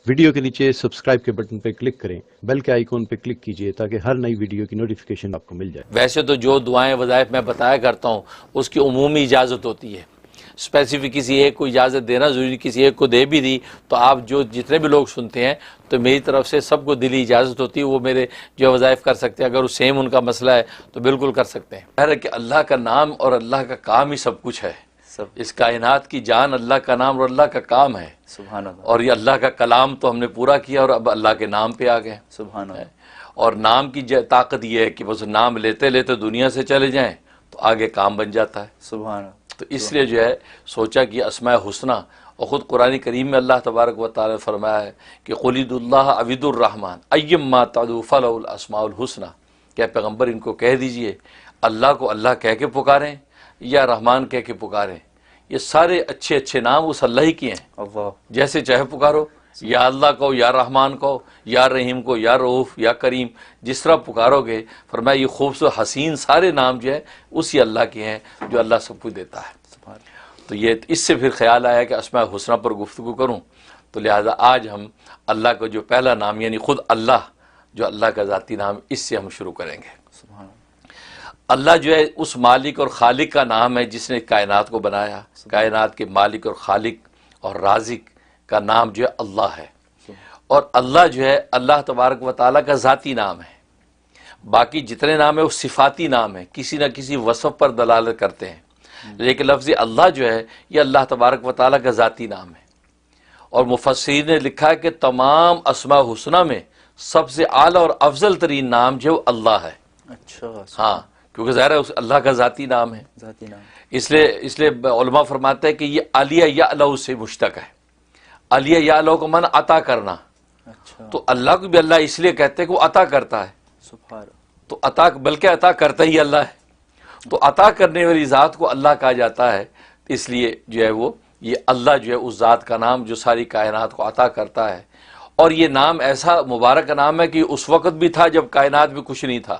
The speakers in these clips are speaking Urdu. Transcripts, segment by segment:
ویڈیو کے نیچے سبسکرائب کے بٹن پہ کلک کریں، بیل کے آئیکن پہ کلک کیجئے تاکہ ہر نئی ویڈیو کی نوٹیفیکیشن آپ کو مل جائے۔ ویسے تو جو دعائیں وظائف میں بتایا کرتا ہوں اس کی عمومی اجازت ہوتی ہے، اسپیسیفک کسی ایک کو اجازت دینا ضروری، کسی ایک کو دے بھی دی تو آپ جتنے بھی لوگ سنتے ہیں تو میری طرف سے سب کو دلی اجازت ہوتی ہے، وہ میرے جو وظائف کر سکتے ہیں، اگر وہ سیم ان کا مسئلہ ہے تو بالکل کر سکتے ہیں۔ خیر ہے کہ اللہ کا نام اور اللہ کا کام ہی سب کچھ ہے، اس کائنات کی جان اللہ کا نام اور اللہ کا کام ہے، سبحان اللہ، اور یہ اللہ کا کلام تو ہم نے پورا کیا اور اب اللہ کے نام پہ آ گئے۔ سبحان اللہ، اور نام کی طاقت یہ ہے کہ بس نام لیتے لیتے دنیا سے چلے جائیں تو آگے کام بن جاتا ہے۔ سبحان اللہ۔ تو اس لیے جو ہے سوچا کہ اسماء حسنہ، اور خود قرآن کریم میں اللہ تبارک و تعالی نے فرمایا ہے کہ قل ادعوا اللہ عبد الرحمن ایما تدعوا فلہ الاسماء الحسنى، کیا پیغمبر ان کو کہہ دیجئے اللہ کو اللہ کہہ کے پکاریں یا رحمان کہہ کے پکاریں، یہ سارے اچھے اچھے نام اس اللہ ہی کے ہیں، اللہ، جیسے چاہے پکارو، یا اللہ کو، یا رحمان کو، یا رحیم کو، یا رؤوف، یا کریم، جس طرح پکارو گے فرمایا یہ خوبصورت حسین سارے نام جو ہے اسی اللہ کے ہیں جو اللہ سب کچھ دیتا ہے۔ سبحان اللہ، تو یہ اس سے پھر خیال آیا کہ اسماء حسنہ پر گفتگو کروں، تو لہذا آج ہم اللہ کا جو پہلا نام یعنی خود اللہ جو اللہ کا ذاتی نام، اس سے ہم شروع کریں گے۔ سبحان اللہ، اللہ جو ہے اس مالک اور خالق کا نام ہے جس نے کائنات کو بنایا، کائنات کے مالک اور خالق اور رازق کا نام جو ہے اللہ ہے، اور اللہ جو ہے اللہ تبارک و تعالیٰ کا ذاتی نام ہے۔ باقی جتنے نام ہیں وہ صفاتی نام ہیں، کسی نہ کسی وصف پر دلالت کرتے ہیں، لیکن لفظ اللہ جو ہے یہ اللہ تبارک و تعالیٰ کا ذاتی نام ہے۔ اور مفسرین نے لکھا ہے کہ تمام اسماء حسنہ میں سب سے اعلیٰ اور افضل ترین نام جو ہے وہ اللہ ہے۔ اچھا، ہاں، کیونکہ ظاہر ہے اس اللہ کا ذاتی نام ہے، ذاتی نام، اس لیے علماء فرماتے ہیں کہ یہ علیہ یعلو سے مشتق ہے۔ علیہ یعلو کو من عطا کرنا، اچھا، تو اللہ کو بھی اللہ اس لیے کہتے ہیں کہ وہ عطا کرتا ہے، سبحان اللہ، تو عطا بلکہ عطا کرتا ہی اللہ ہے، تو عطا کرنے والی ذات کو اللہ کہا جاتا ہے، اس لیے جو ہے وہ یہ اللہ جو ہے اس ذات کا نام جو ساری کائنات کو عطا کرتا ہے۔ اور یہ نام ایسا مبارک نام ہے کہ اس وقت بھی تھا جب کائنات میں کچھ نہیں تھا،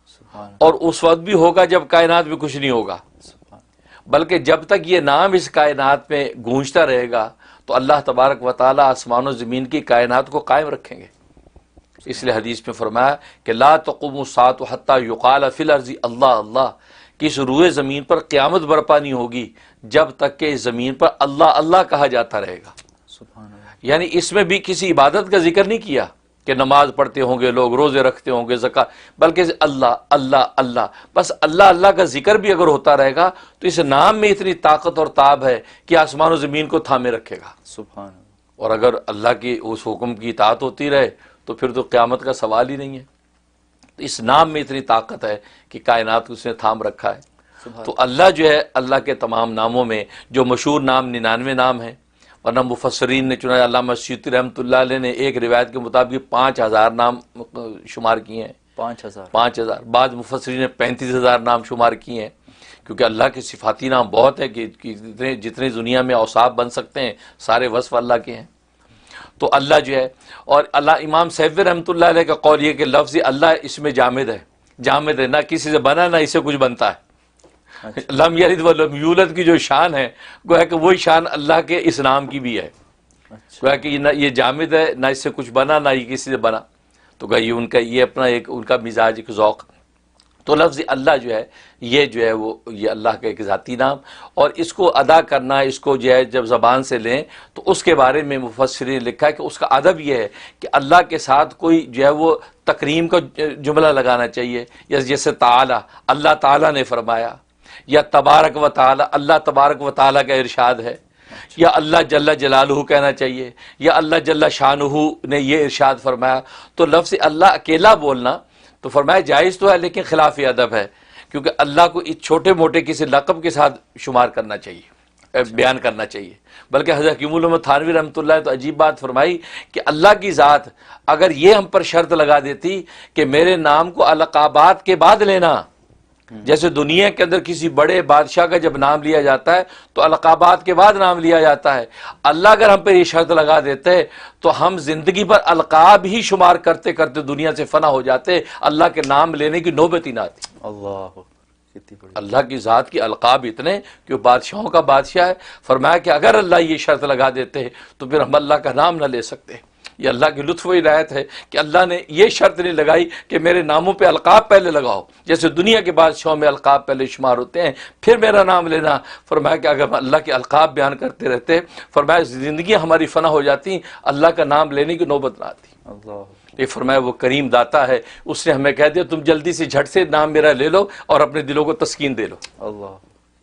سبحان اللہ، اور اس وقت بھی ہوگا جب کائنات میں کچھ نہیں ہوگا، سبحان اللہ، بلکہ جب تک یہ نام اس کائنات میں گونجتا رہے گا تو اللہ تبارک و تعالیٰ آسمان و زمین کی کائنات کو قائم رکھیں گے۔ اس لیے حدیث میں فرمایا کہ لا تقوم الساعة حتى يقال في الارض اللہ اللہ، کہ اس روئے زمین پر قیامت برپا نہیں ہوگی جب تک کہ اس زمین پر اللہ اللہ کہا جاتا رہے گا۔ سبحان اللہ، یعنی اس میں بھی کسی عبادت کا ذکر نہیں کیا کہ نماز پڑھتے ہوں گے لوگ، روزے رکھتے ہوں گے، زکوٰۃ، بلکہ اللہ اللہ اللہ، بس اللہ اللہ کا ذکر بھی اگر ہوتا رہے گا تو اس نام میں اتنی طاقت اور تاب ہے کہ آسمان و زمین کو تھامے رکھے گا۔ سبحان اللہ، اور اگر اللہ کی اس حکم کی اطاعت ہوتی رہے تو پھر تو قیامت کا سوال ہی نہیں ہے۔ تو اس نام میں اتنی طاقت ہے کہ کائنات کو اس نے تھام رکھا ہے۔ سبحان تو اللہ جو ہے اللہ کے تمام ناموں میں جو مشہور نام 99 نام ہیں، ورنہ مفسرین نے چنانچہ علامہ سیوطی رحمۃ اللہ علیہ نے ایک روایت کے مطابق 5000 نام شمار کیے ہیں، 5000، 5000، بعض مفسرین نے 35000 نام شمار کیے ہیں، کیونکہ اللہ کے صفاتی نام بہت ہے کہ جتنے دنیا میں اوصاف بن سکتے ہیں سارے وصف اللہ کے ہیں۔ تو اللہ جو ہے، اور اللہ امام سیوطی رحمۃ اللہ علیہ کا قول یہ کہ لفظ اللہ اس میں جامد ہے، جامد ہے، نہ کسی سے بنا نہ اسے کچھ بنتا ہے۔ لم یلد ولم یولد کی جو شان ہے گویا کہ وہی شان اللہ کے اس نام کی بھی ہے، اچھا، گویا کہ نہ یہ جامد ہے، نہ اس سے کچھ بنا، نہ یہ کسی سے بنا، تو گویا یہ ان کا یہ اپنا ایک ان کا مزاج، ایک ذوق۔ تو لفظ اللہ جو ہے یہ جو ہے وہ یہ اللہ کا ایک ذاتی نام، اور اس کو ادا کرنا، اس کو جو ہے جب زبان سے لیں تو اس کے بارے میں مفسرین نے لکھا ہے کہ اس کا ادب یہ ہے کہ اللہ کے ساتھ کوئی جو ہے وہ تکریم کا جملہ لگانا چاہیے، یا جیسے تعالی، اللہ تعالیٰ نے فرمایا، یا تبارک و تعالی، اللہ تبارک و تعالیٰ کا ارشاد ہے، یا اللہ جل جلالہ کہنا چاہیے، یا اللہ جل شانہ نے یہ ارشاد فرمایا۔ تو لفظ اللہ اکیلا بولنا تو فرمایا جائز تو ہے لیکن خلاف ادب ہے، کیونکہ اللہ کو اس چھوٹے موٹے کسی لقب کے ساتھ شمار کرنا چاہیے، بیان کرنا چاہیے۔ بلکہ حضرت حکیم الامت تھانوی رحمۃ اللہ تو عجیب بات فرمائی کہ اللہ کی ذات اگر یہ ہم پر شرط لگا دیتی کہ میرے نام کو القابات کے بعد لینا، جیسے دنیا کے اندر کسی بڑے بادشاہ کا جب نام لیا جاتا ہے تو القابات کے بعد نام لیا جاتا ہے، اللہ اگر ہم پہ یہ شرط لگا دیتے تو ہم زندگی پر القاب ہی شمار کرتے کرتے دنیا سے فنا ہو جاتے، اللہ کے نام لینے کی نوبت ہی نہ آتی۔ اللہ، کتنی بڑی، اللہ کی ذات کی القاب اتنے کہ وہ بادشاہوں کا بادشاہ ہے، فرمایا کہ اگر اللہ یہ شرط لگا دیتے تو پھر ہم اللہ کا نام نہ لے سکتے۔ یہ اللہ کی لطف و عنایت ہے کہ اللہ نے یہ شرط نہیں لگائی کہ میرے ناموں پہ القاب پہلے لگاؤ، جیسے دنیا کے بادشاہوں میں القاب پہلے شمار ہوتے ہیں پھر میرا نام لینا۔ فرمایا کہ اگر ہم اللہ کے القاب بیان کرتے رہتے، فرمایا زندگیاں ہماری فنا ہو جاتی، اللہ کا نام لینے کی نوبت نہ آتی۔ اللہ یہ فرمایا وہ کریم داتا ہے، اس نے ہمیں کہہ دیا تم جلدی سے جھٹ سے نام میرا لے لو اور اپنے دلوں کو تسکین دے لو۔ اللہ،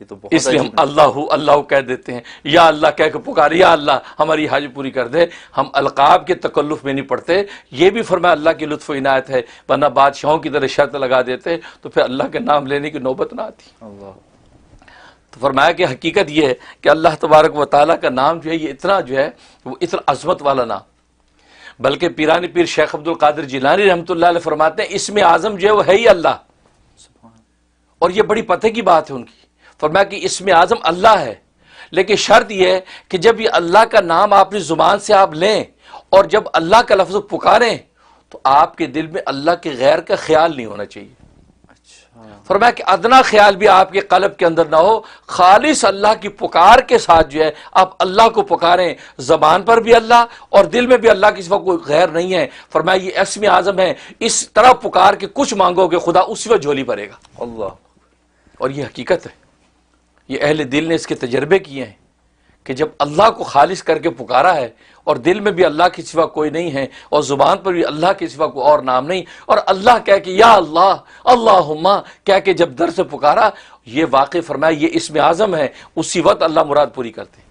یہ تو بہت اس لیے ہم عجیب اللہ اللہ کہہ دیتے ہیں، یا اللہ کہہ کے پکار، یا اللہ ہماری حاجت پوری کر دے۔ ہم القاب کے تکلف میں نہیں پڑتے، یہ بھی فرمایا اللہ کی لطف و عنایت ہے، ورنہ بادشاہوں کی طرح شرط لگا دیتے تو پھر اللہ کے نام لینے کی نوبت نہ آتی۔ اللہ تو فرمایا کہ حقیقت یہ ہے کہ اللہ تبارک و تعالیٰ کا نام جو ہے یہ اتنا جو ہے وہ اتنا عظمت والا نام، بلکہ پیرانی پیر شیخ عبد القادر جیلانی رحمۃ اللہ علیہ فرماتے ہیں اسم اعظم جو ہے وہ ہے ہی اللہ، سبحان اور یہ بڑی پتہ کی بات ہے ان کی۔ فرمایا کہ اسم اعظم اللہ ہے، لیکن شرط یہ ہے کہ جب یہ اللہ کا نام اپنی زبان سے آپ لیں اور جب اللہ کا لفظ پکاریں تو آپ کے دل میں اللہ کے غیر کا خیال نہیں ہونا چاہیے۔ اچھا، فرمایا کہ ادنا خیال بھی آپ کے قلب کے اندر نہ ہو، خالص اللہ کی پکار کے ساتھ جو ہے آپ اللہ کو پکاریں، زبان پر بھی اللہ اور دل میں بھی اللہ کے سوا کوئی غیر نہیں ہے۔ فرمایا یہ اسم اعظم ہے، اس طرح پکار کے کچھ مانگو گے خدا اسی وقت جھولی بھرے گا، اللہ اور یہ حقیقت ہے۔ یہ اہل دل نے اس کے تجربے کیے ہیں کہ جب اللہ کو خالص کر کے پکارا ہے اور دل میں بھی اللہ کے سوا کوئی نہیں ہے اور زبان پر بھی اللہ کے سوا کوئی اور نام نہیں، اور اللہ کہہ کے یا اللہ اللہم کہہ کے جب در سے پکارا، یہ واقع فرمایا یہ اسم اعظم ہے، اسی وقت اللہ مراد پوری کرتے۔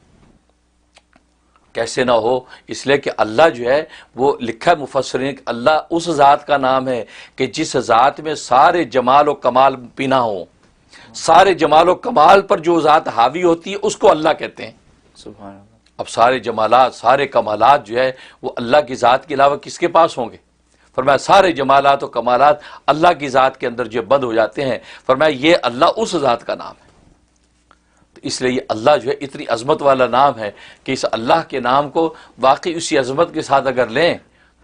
کیسے نہ ہو، اس لیے کہ اللہ جو ہے وہ لکھا ہے مفسرین کہ اللہ اس ذات کا نام ہے کہ جس ذات میں سارے جمال و کمال پینا ہو، سارے جمال و کمال پر جو ذات حاوی ہوتی ہے اس کو اللہ کہتے ہیں۔ سبحان اللہ، اب سارے جمالات سارے کمالات جو ہے وہ اللہ کی ذات کے علاوہ کس کے پاس ہوں گے؟ فرمایا سارے جمالات و کمالات اللہ کی ذات کے اندر جو بند ہو جاتے ہیں، فرمایا یہ اللہ اس ذات کا نام ہے۔ تو اس لیے یہ اللہ جو ہے اتنی عظمت والا نام ہے کہ اس اللہ کے نام کو واقعی اسی عظمت کے ساتھ اگر لیں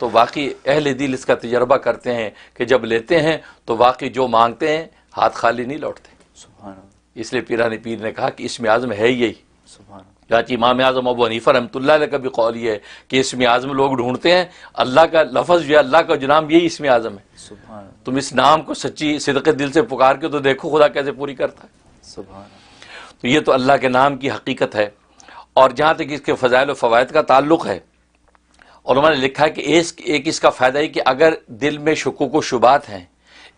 تو واقعی اہل دل اس کا تجربہ کرتے ہیں کہ جب لیتے ہیں تو واقعی جو مانگتے ہیں ہاتھ خالی نہیں لوٹتے۔ سبحان اللہ، اس لیے پیرانی پیر نے کہا کہ اسم اعظم ہے یہی۔ سبحان اللہ، چاچی امام اعظم ابو حنیفہ رحمۃ اللہ علیہ کا بھی قول یہ ہے کہ اسم اعظم لوگ ڈھونڈتے ہیں، اللہ کا لفظ جو ہے اللہ کا جو نام یہی اسم اعظم ہے۔ سبحان اللہ، تم اس نام کو سچی صدق دل سے پکار کے تو دیکھو خدا کیسے پوری کرتا ہے۔ سبحان اللہ، تو یہ تو اللہ کے نام کی حقیقت ہے۔ اور جہاں تک اس کے فضائل و فوائد کا تعلق ہے، علماء نے لکھا ہے کہ ایک اس کا فائدہ ہے کہ اگر دل میں شکوک و شبہات ہیں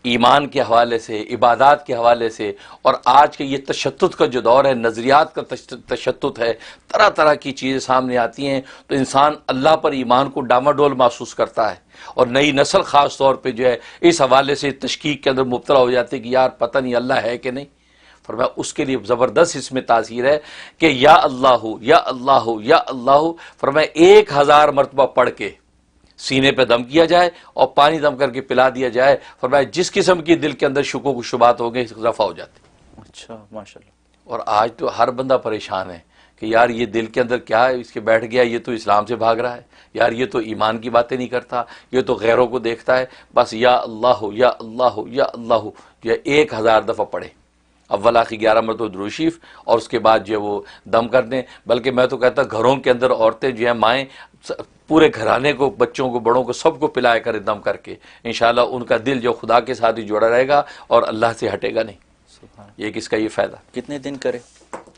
ایمان کے حوالے سے، عبادات کے حوالے سے، اور آج کے یہ تشدد کا جو دور ہے، نظریات کا تشدد ہے، طرح طرح کی چیزیں سامنے آتی ہیں، تو انسان اللہ پر ایمان کو ڈاماڈول محسوس کرتا ہے، اور نئی نسل خاص طور پہ جو ہے اس حوالے سے تشکیک کے اندر مبتلا ہو جاتی ہے کہ یار پتہ نہیں اللہ ہے کہ نہیں۔ فرمایا اس کے لیے زبردست اس میں تاثیر ہے کہ یا اللہ یا اللہ یا اللہ، فرمایا 1000 مرتبہ پڑھ کے سینے پہ دم کیا جائے اور پانی دم کر کے پلا دیا جائے، فرمایا جس قسم کی دل کے اندر شکوک و شبہات ہو گئے رفع ہو جاتے۔ اچھا، ماشاء اللہ، اور آج تو ہر بندہ پریشان ہے کہ یار یہ دل کے اندر کیا ہے، اس کے بیٹھ گیا، یہ تو اسلام سے بھاگ رہا ہے، یار یہ تو ایمان کی باتیں نہیں کرتا، یہ تو غیروں کو دیکھتا ہے، بس یا اللہ یا اللہ یا اللہ جو ہے 1000 دفعہ پڑھے، اول آخر 11 مرتبہ درود شریف، اور اس کے بعد جو ہے وہ دم کر دیں۔ بلکہ میں تو کہتا گھروں کے اندر عورتیں جو ہیں، مائیں پورے گھرانے کو، بچوں کو، بڑوں کو، سب کو پلایا کرے دم کر کے، انشاءاللہ ان کا دل جو خدا کے ساتھ ہی جڑا رہے گا اور اللہ سے ہٹے گا نہیں۔ سبحان یہ کس کا یہ فائدہ؟ کتنے دن کرے؟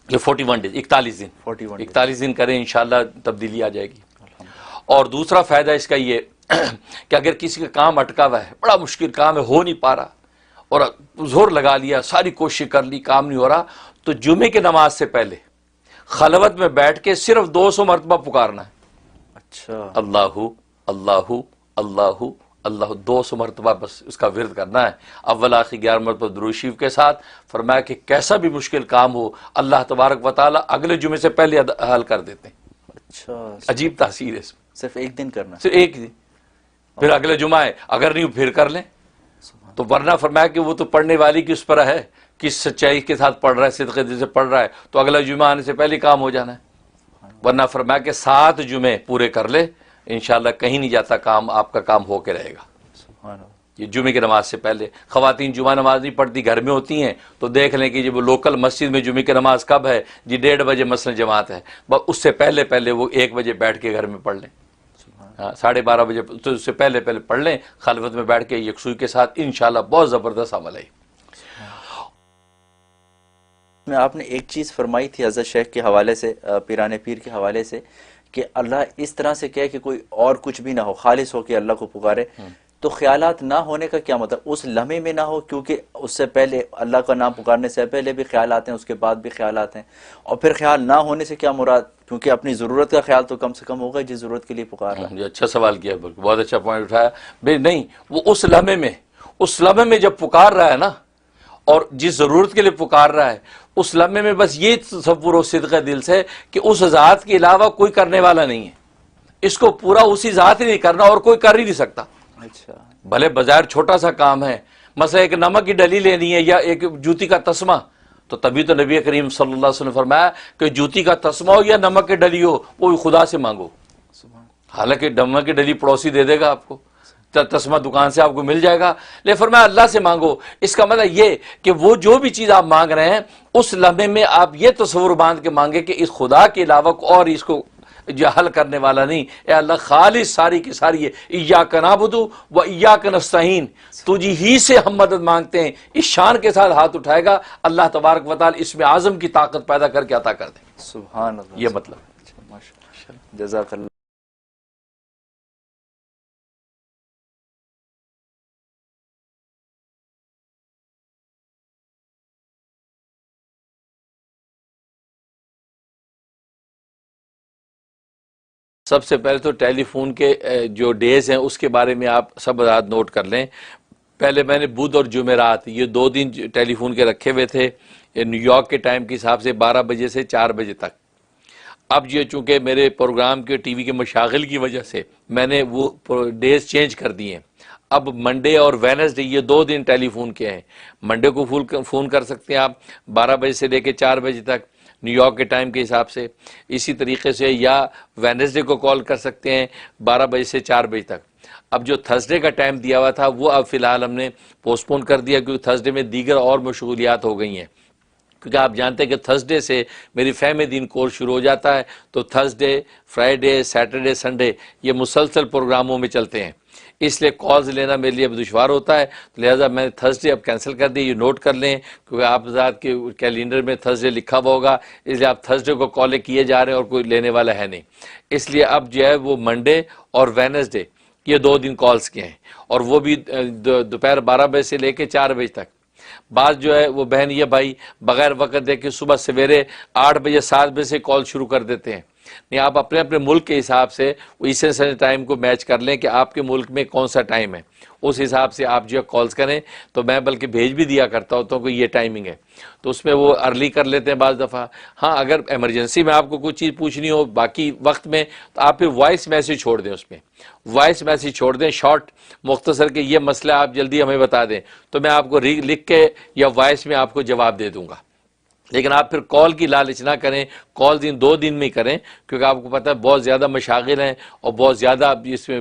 یہ 41 ڈیز، 41 دن 41 دن کریں، انشاءاللہ تبدیلی آ جائے گی۔ اور دوسرا فائدہ اس کا یہ کہ اگر کسی کا کام اٹکا ہوا ہے، بڑا مشکل کام ہے، ہو نہیں پا رہا، اور زور لگا لیا، ساری کوشش کر لی، کام نہیں ہو رہا، تو جمعے کی نماز سے پہلے خلوت میں بیٹھ کے صرف 200 مرتبہ پکارنا ہے، اچھا، اللہ اللہ اللہ اللہ، 200 مرتبہ بس اس کا ورد کرنا ہے، اول آخر 11 مرتبہ درود شریف کے ساتھ۔ فرمایا کہ کیسا بھی مشکل کام ہو اللہ تبارک و تعالیٰ اگلے جمعے سے پہلے حل کر دیتے ہیں۔ اچھا، عجیب تاثیر ہے اس میں، صرف ایک دن کرنا ہے؟ صرف ایک دن، پھر اگلے جمعہ ہے، اگر نہیں پھر کر لیں تو، ورنہ فرمایا کہ وہ تو پڑھنے والی کی اس پر ہے، کس سچائی کے ساتھ پڑھ رہا ہے، صدقے دل سے پڑھ رہا ہے، تو اگلا جمعہ آنے سے پہلے کام ہو جانا ہے، ورنہ فرمایا کہ 7 جمعے پورے کر لے، انشاءاللہ کہیں نہیں جاتا کام، آپ کا کام ہو کے رہے گا۔ سبحان اللہ، یہ جمعے کی نماز سے پہلے، خواتین جمعہ نماز نہیں پڑھتی، گھر میں ہوتی ہیں، تو دیکھ لیں کہ جب وہ لوکل مسجد میں جمعے کی نماز کب ہے جی، 1:30 بجے مثلا جماعت ہے، بس اس سے پہلے وہ 1 بجے بیٹھ کے گھر میں پڑھ لیں، ہاں 12:30 بجے تو اس سے پہلے پڑھ لیں خلوت میں بیٹھ کے یکسوئی کے ساتھ، انشاءاللہ بہت زبردست عمل ہے۔ میں آپ نے ایک چیز فرمائی تھی حضرت شیخ کے حوالے سے، پیران پیر کے حوالے سے، کہ اللہ اس طرح سے کہے کہ کوئی اور کچھ بھی نہ ہو، خالص ہو کے اللہ کو پکارے، تو خیالات نہ ہونے کا کیا مطلب؟ اس لمحے میں نہ ہو، کیونکہ اس سے پہلے اللہ کا نام پکارنے سے پہلے بھی خیالات ہیں، اس کے بعد بھی خیالات ہیں، اور پھر خیال نہ ہونے سے کیا مراد؟ کیونکہ اپنی ضرورت کا خیال تو کم سے کم ہوگا جس ضرورت کے لیے پکار رہا ہے۔ یہ اچھا سوال کیا، بہت اچھا پوائنٹ اٹھایا بھائی۔ نہیں، وہ اس لمحے میں جب پکار رہا ہے نا، اور جس ضرورت کے لیے پکار رہا ہے، اس لمحے میں بس یہ تصور و صدق دل سے کہ اس ذات کے علاوہ کوئی کرنے والا نہیں ہے، اس کو پورا اسی ذات ہی نہیں کرنا، اور کوئی کر ہی نہیں سکتا۔ اچھا، بھلے بظاہر چھوٹا سا کام ہے، مثلا ایک نمک کی ڈلی لینی ہے یا ایک جوتی کا تسمہ، تو تبھی تو نبی کریم صلی اللہ علیہ وسلم نے فرمایا کہ جوتی کا تسمہ ہو یا نمک کی ڈلی ہو، وہ خدا سے مانگو۔ حالانکہ نمک کی ڈلی پڑوسی دے دے گا آپ کو، تسمہ دکان سے آپ کو مل جائے گا، لیکن فرمایا اللہ سے مانگو۔ اس کا مطلب یہ کہ وہ جو بھی چیز آپ مانگ رہے ہیں، اس لمحے میں آپ یہ تصور باندھ کے مانگے کہ اس خدا کے علاوہ اور اس کو جو حل کرنے والا نہیں، اے اللہ خالص ساری کی ساری ہے، ایاک نعبد و ایاک نستعین، تجھی ہی سے ہم مدد مانگتے ہیں۔ اس شان کے ساتھ ہاتھ اٹھائے گا، اللہ تبارک و تعالی اس میں اعظم کی طاقت پیدا کر کے عطا کر دیں۔ سبحان اللہ، یہ مطلب ہے۔ اچھا، ماشاء اللہ، جزاک اللہ۔ سب سے پہلے تو ٹیلی فون کے جو ڈیز ہیں اس کے بارے میں آپ سب حضرات نوٹ کر لیں۔ پہلے میں نے بدھ اور جمعرات یہ 2 دن ٹیلی فون کے رکھے ہوئے تھے، نیو یارک کے ٹائم کے حساب سے 12 بجے سے 4 بجے تک۔ اب یہ چونکہ میرے پروگرام کے ٹی وی کے مشاغل کی وجہ سے میں نے وہ ڈیز چینج کر دیے ہیں۔ اب منڈے اور وینسڈے یہ 2 دن ٹیلی فون کے ہیں۔ منڈے کو فون کر سکتے ہیں آپ 12 بجے سے لے کے 4 بجے تک نیو یارک کے ٹائم کے حساب سے، اسی طریقے سے یا وینسڈے کو کال کر سکتے ہیں 12 بجے سے 4 بجے تک۔ اب جو تھرسڈے کا ٹائم دیا ہوا تھا وہ اب فی الحال ہم نے پوسٹ پون کر دیا، کیونکہ تھرسڈے میں دیگر اور مشغولیات ہو گئی ہیں، کیونکہ آپ جانتے ہیں کہ تھرسڈے سے میری فہم دین کورس شروع ہو جاتا ہے، تو تھرسڈے، فرائیڈے، سیٹرڈے، سنڈے یہ مسلسل پروگراموں میں چلتے ہیں، اس لیے کالز لینا میرے لیے اب دشوار ہوتا ہے، لہٰذا میں نے تھرسڈے اب کینسل کر دی۔ یہ نوٹ کر لیں، کیونکہ آپ ذات کے کیلنڈر میں تھرسڈے لکھا ہوا ہوگا، اس لیے آپ تھرسڈے کو کالیں کیے جا رہے ہیں اور کوئی لینے والا ہے نہیں، اس لیے اب جو ہے وہ منڈے اور وینسڈے یہ 2 دن کالز کے ہیں، اور وہ بھی دوپہر 12 بجے سے لے کے 4 بجے تک۔ بعض جو ہے وہ بہن یہ بھائی بغیر وقت دے کے صبح سویرے 8 بجے 7 بجے سے کال شروع کر دیتے ہیں۔ نہیں، آپ اپنے اپنے ملک کے حساب سے ایسٹرن اسٹینڈرڈ ٹائم کو میچ کر لیں کہ آپ کے ملک میں کون سا ٹائم ہے، اس حساب سے آپ جو ہے کالز کریں، تو میں بلکہ بھیج بھی دیا کرتا ہوتا ہوں کہ یہ ٹائمنگ ہے، تو اس میں وہ ارلی کر لیتے ہیں بعض دفعہ۔ ہاں اگر ایمرجنسی میں آپ کو کوئی چیز پوچھنی ہو باقی وقت میں، تو آپ پھر وائس میسیج چھوڑ دیں، اس میں وائس میسیج چھوڑ دیں شارٹ مختصر کہ یہ مسئلہ آپ جلدی ہمیں بتا دیں، تو میں آپ کو لکھ کے یا وائس میں آپ کو جواب دے دوں گا۔ لیکن آپ پھر کال کی لالچ نہ کریں، کالز ان 2 دن میں ہی کریں، کیونکہ آپ کو پتہ ہے بہت زیادہ مشاغل ہیں اور بہت زیادہ اس میں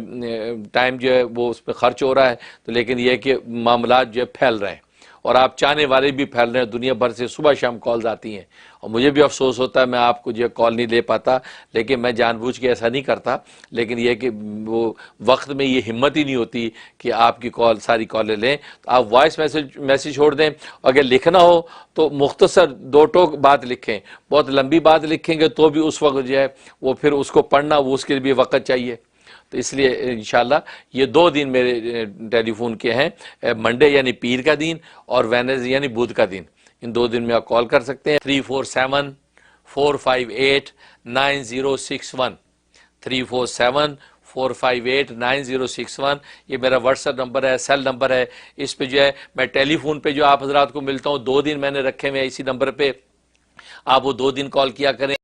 ٹائم جو ہے وہ اس پہ خرچ ہو رہا ہے، تو لیکن یہ ہے کہ معاملات جو ہے پھیل رہے ہیں، اور آپ چاہنے والے بھی پھیل رہے ہیں، دنیا بھر سے صبح شام کالز آتی ہیں، اور مجھے بھی افسوس ہوتا ہے میں آپ کو جو ہے کال نہیں لے پاتا، لیکن میں جان بوجھ کے ایسا نہیں کرتا، لیکن یہ کہ وہ وقت میں یہ ہمت ہی نہیں ہوتی کہ آپ کی کال ساری کالیں لیں، تو آپ وائس میسیج چھوڑ دیں، اگر لکھنا ہو تو مختصر 2 ٹوک بات لکھیں، بہت لمبی بات لکھیں گے تو بھی اس وقت جو ہے وہ پھر اس کو پڑھنا وہ اس کے لیے بھی وقت چاہیے، تو اس لیے انشاءاللہ یہ 2 دن میرے ٹیلی فون کے ہیں، منڈے یعنی پیر کا دن اور وینسڈے یعنی بدھ کا دن، ان 2 دن میں آپ کال کر سکتے ہیں۔ 347-458-9061 347-458-9061 یہ میرا واٹس ایپ نمبر ہے، سیل نمبر ہے، اس پہ جو ہے میں ٹیلی فون پہ جو آپ حضرات کو ملتا ہوں 2 دن میں نے رکھے ہوئے ہیں اسی نمبر پہ، آپ وہ 2 دن کال کیا کریں۔